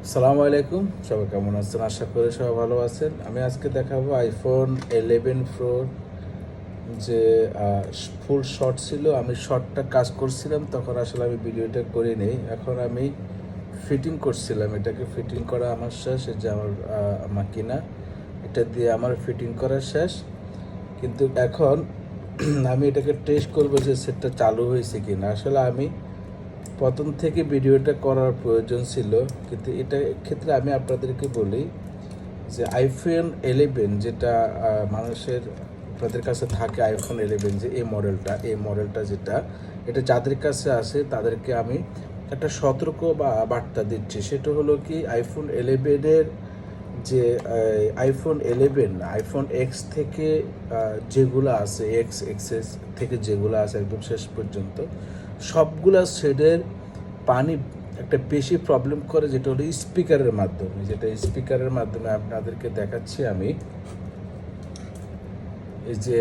আসসালামু আলাইকুম, সবাই কেমন আছেন? আশা করি সবাই ভালো আছেন। আমি আজকে দেখাবো আইফোন 11 প্রো যে ফুল শট ছিল। আমি শটটা কাজ করছিলাম, তখন আসলে আমি ভিডিওটা করে নেই। এখন আমি ফিটিং করছিলাম, এটাকে ফিটিং করা আমার শেষ। এই যে আমার কিনা এটা দিয়ে আমার ফিটিং করা শেষ। কিন্তু এখন আমি এটাকে টেস্ট করবো যে সেটটা চালু হয়েছে কিনা। আসলে আমি প্রথম থেকে ভিডিওটা করার প্রয়োজন ছিল, কিন্তু এটা ক্ষেত্রে আমি আপনাদেরকে বলি যে আইফোন 11 যেটা মানুষের আপনাদের কাছে থাকে, আইফোন 11 যে এই মডেলটা যেটা এটা যাদের কাছে আছে তাদেরকে আমি একটা সতর্ক বা বার্তা দিচ্ছি। সেটা হলো কি, আইফোন 11-এর যে আইফোন এক্স থেকে যেগুলো আছে, এক্সএস থেকে যেগুলো আছে একদম শেষ পর্যন্ত সবগুলা শেডের পানি একটা বেশি প্রবলেম করে, যেটা হলো স্পিকারের মাধ্যমে আপনাদেরকে দেখাচ্ছি আমি। এই যে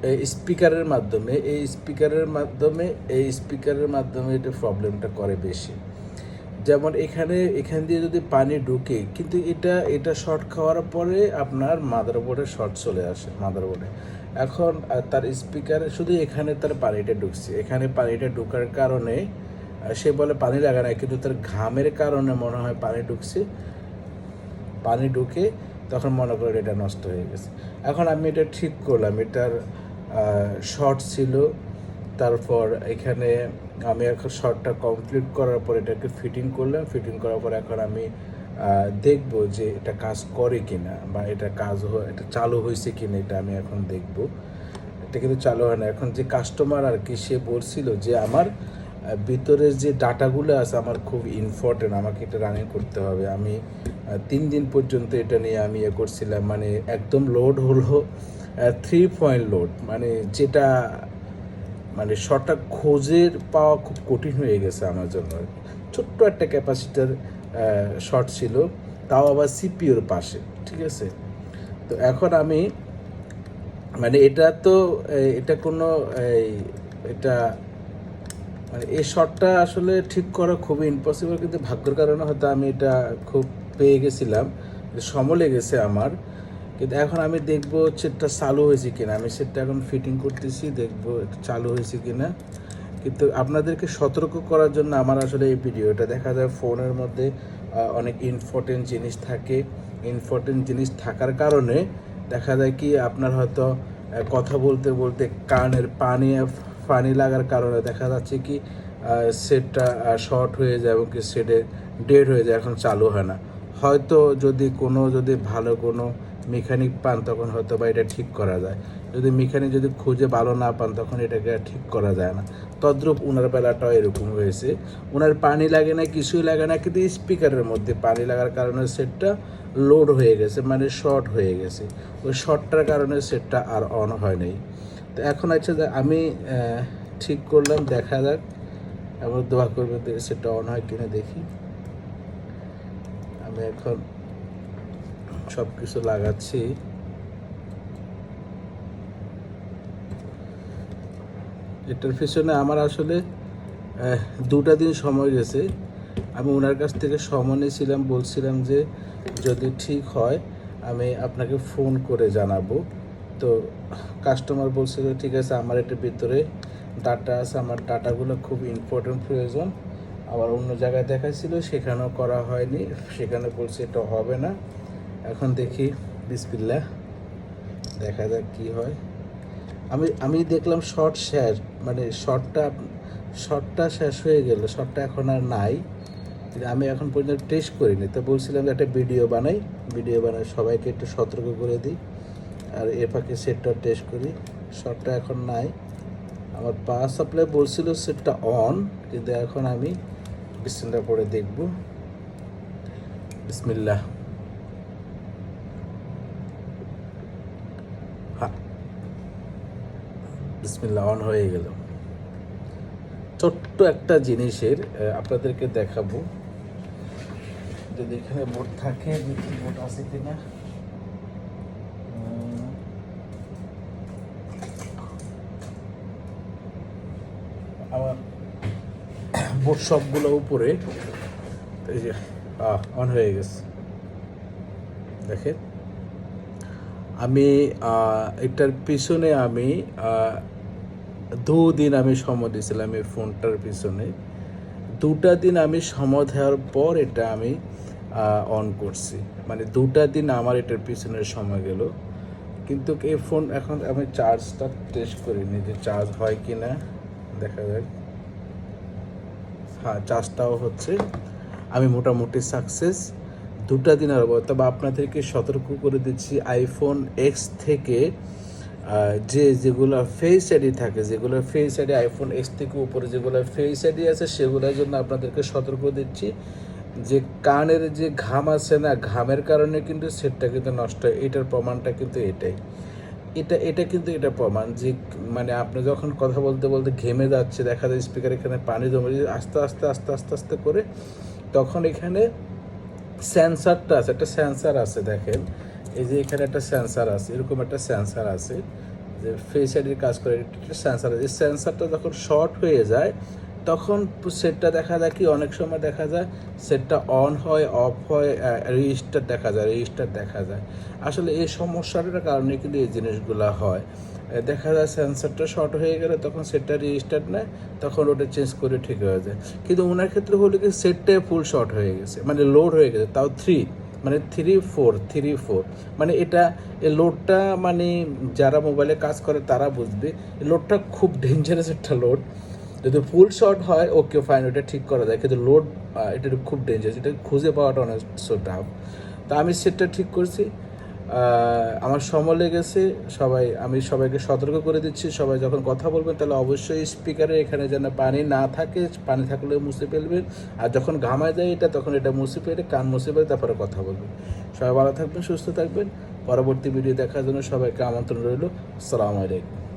এই স্পিকারের মাধ্যমে এটা প্রবলেমটা করে বেশি। যেমন এখান দিয়ে যদি পানি ঢুকে, কিন্তু এটা শর্ট খাওয়ার পরে আপনার মাদারবোর্ডে শর্ট চলে আসে মাদারবোর্ডে। এখন তার স্পিকারে শুধু এখানে তার পানিটা ঢুকছে, এখানে পানিটা ঢোকার কারণে সে বলে পানি লাগা নাই, কিন্তু তার ঘামের কারণে মনে হয় পানি ঢুকছে। পানি ঢুকে তখন মনে করেন এটা নষ্ট হয়ে গেছে। এখন আমি এটা ঠিক করলাম, এটার শর্ট ছিল। তারপর এখানে আমি এখন শর্টটা কমপ্লিট করার পর এটাকে ফিটিং করলাম। ফিটিং করার পর এখন আমি দেখব যে এটা কাজ করে কিনা, বা এটা এটা চালু হয়েছে কিনা, এটা আমি এখন দেখব। এটা কিন্তু চালু হয় না। এখন যে কাস্টমার আর কি, সে বলছিল যে আমার ভিতরের যে ডাটাগুলো আছে আমার খুব ইম্পর্টেন্ট, আমাকে এটা রানিং করতে হবে। আমি 3 দিন পর্যন্ত এটা নিয়ে আমি করছিলাম, মানে একদম লোড হলো 3 পয়েন্ট লোড, মানে যেটা মানে শর্টটা খোঁজের পাওয়া খুব কঠিন হয়ে গেছে আমার জন্য। ছোট্ট একটা ক্যাপাসিটার শর্ট ছিল, তাও আবার সিপিওর পাশে, ঠিক আছে। তো এখন আমি মানে এটা কোনো এটা মানে এই শটটা আসলে ঠিক করা খুবই ইম্পসিবল, কিন্তু ভাগ্যের কারণে হয়তো আমি এটা খুব পেয়ে গেছিলাম, সময় লেগেছে আমার। কিন্তু এখন আমি দেখবো সেটটা চালু হয়েছে কিনা। আমি সেটটা এখন ফিটিং করতেছি, দেখবো এটা চালু হয়েছে কিনা। কিন্তু আপনাদেরকে সতর্ক করার জন্য আমার আসলে এই ভিডিওটা। দেখা যায় ফোনের মধ্যে অনেক ইম্পর্টেন্ট জিনিস থাকে। ইম্পর্টেন্ট জিনিস থাকার কারণে দেখা যায় কি, আপনার হয়তো কথা বলতে বলতে কানের পানি লাগার কারণে দেখা যাচ্ছে কি সেটটা শর্ট হয়ে যায়, এবং কি সেটে ডেড হয়ে যায়, এখন চালু হয় না। হয়তো যদি ভালো কোনো মেকানিক পান তখন হয়তো বা এটা ঠিক করা যায়। যদি মেকানিক খুঁজে ভালো না পান তখন এটাকে ঠিক করা যায় না। তদ্রূপ ওনার বেলাটাও এরকম হয়েছে। ওনার পানি লাগে না, কিছুই লাগে না, কিন্তু স্পিকারের মধ্যে পানি লাগার কারণে সেটটা লোড হয়ে গেছে, মানে শর্ট হয়ে গেছে। ওই শর্টটার কারণে সেটটা আর অন হয় নাই। তো এখন আছে যে আমি ঠিক করলাম, দেখা যাক, এবং দোয়া করবে সেটটা অন হয় কিনা দেখি। আমি এখন সব কিছু লাগাচ্ছি। এটার পিছনে আমার আসলে 2টা দিন সময় গেছে। আমি ওনার কাছ থেকে সময় নিয়েছিলাম, বলছিলাম যে যদি ঠিক হয় আমি আপনাকে ফোন করে জানাবো। তো কাস্টমার বলছিল ঠিক আছে, আমার এটার ভিতরে ডাটা আছে, আমার ডাটাগুলো খুব ইম্পর্টেন্ট প্রয়োজন। আবার অন্য জায়গায় দেখাচ্ছিল, সেখানেও করা হয়নি, সেখানে বলছে এটা হবে না। এখন দেখি, বিসমিল্লাহ, দেখা যাক কী হয়। আমি দেখলাম শর্ট শেষ, মানে শর্টটা শেষ হয়ে গেল, শর্টটা এখন আর নাই। আমি এখন পর্যন্ত টেস্ট করিনি। তো বলছিলাম যে একটা ভিডিও বানাই সবাইকে একটু সতর্ক করে দিই, আর এর ফাঁকে সেটটা টেস্ট করি। শর্টটা এখন নাই। আমার পাওয়ার সাপ্লাই বলছিল সেটটা অন, কিন্তু এখন আমি বিসমিল্লাহ পরে দেখব। বিসমিল্লাহ, হ্যাঁ, বিসমিল্লাহ, অন হয়ে গেল। ছোট্ট একটা জিনিসের আপনাদেরকে দেখাবো, যদি এখানে বোর্ড থাকে, দেখি বোর্ড আছে কিনা। আমার বোর্ড সবগুলো উপরে, এই যে অন হয়ে গেছে দেখেন। আমি এটার পিছনে আমি 2 দিন আমি সময় দিয়েছিলাম এই ফোনটার পিছনে। 2টা দিন আমি সময় দেওয়ার পর এটা আমি অন করছি, মানে 2টা দিন আমার এটার পিছনে সময় গেল। কিন্তু এই ফোন এখন আমি চার্জটা টেস্ট করিনি যে চার্জ হয় কি না, দেখা যাক। হ্যাঁ, চার্জটাও হচ্ছে, আমি মোটামুটি সাকসেস। 2টা দিন আর তবে আপনাদেরকে সতর্ক করে দিচ্ছি, আইফোন এক্স থেকে যেগুলো ফেস আইডি থাকে, যেগুলো ফেস আইডি আইফোন এক্স থেকে উপরে যেগুলো ফেস আইডি আছে সেগুলোর জন্য আপনাদেরকে সতর্ক দিচ্ছি যে কানের যে ঘাম আছে না, ঘামের কারণে কিন্তু সেটটা কিন্তু নষ্ট হয়। এটার প্রমাণটা কিন্তু এটাই, এটা কিন্তু এটা প্রমাণ যে মানে আপনি যখন কথা বলতে বলতে ঘেমে যাচ্ছে, দেখা যায় স্পিকার এখানে পানি জমে আস্তে আস্তে আস্তে আস্তে আস্তে করে, তখন এখানে সেন্সারটা আছে, একটা সেন্সার আছে দেখেন, এই যে এখানে একটা সেন্সার আছে, এরকম একটা সেন্সার আছে যে ফেস আইডির কাজ করে, একটা সেন্সার আছে। এই সেন্সারটা যখন শর্ট হয়ে যায় তখন সেটটা দেখা যায় কি, অনেক সময় দেখা যায় সেটটা অন হয়, অফ হয়, রেজিস্টার দেখা যায়, রেজিস্টার দেখা যায়। আসলে এই সমস্যাটার কারণে কিন্তু এই জিনিসগুলো হয়। দেখা যায় সেন্সারটা শর্ট হয়ে গেলে তখন সেটটা রেজিস্টার নেয়, তখন ওটা চেঞ্জ করে ঠিক হয়ে যায়। কিন্তু ওনার ক্ষেত্রে হলো কি সেটটাই ফুল শর্ট হয়ে গেছে, মানে লোড হয়ে গেছে, তাও 3, মানে 3-4 মানে এটা এই লোডটা, মানে যারা মোবাইলে কাজ করে তারা বুঝবে এই লোডটা খুব ডেঞ্জারাস একটা লোড। যদি ফুল শর্ট হয় ওকে ফাইন, ওটা ঠিক করা যায়, কিন্তু লোড এটা খুব ডেঞ্জারাস, এটা খুঁজে পাওয়াটা অনেক টাফ। তা আমি সেটটা ঠিক করছি, আমার সময় লেগেছে। আমি সবাইকে সতর্ক করে দিচ্ছি, সবাই যখন কথা বলবেন তাহলে অবশ্যই স্পিকারে এখানে যেন পানি না থাকে, পানি থাকলে মুছে ফেলবেন। আর যখন ঘামায় যায় এটা, তখন এটা মুছে ফেলে কান মুছে ফেলে তারপরে কথা বলবেন। সবাই ভালো থাকবেন, সুস্থ থাকবেন। পরবর্তী ভিডিও দেখার জন্য সবাইকে আমন্ত্রণ রইল। আসসালামু আলাইকুম।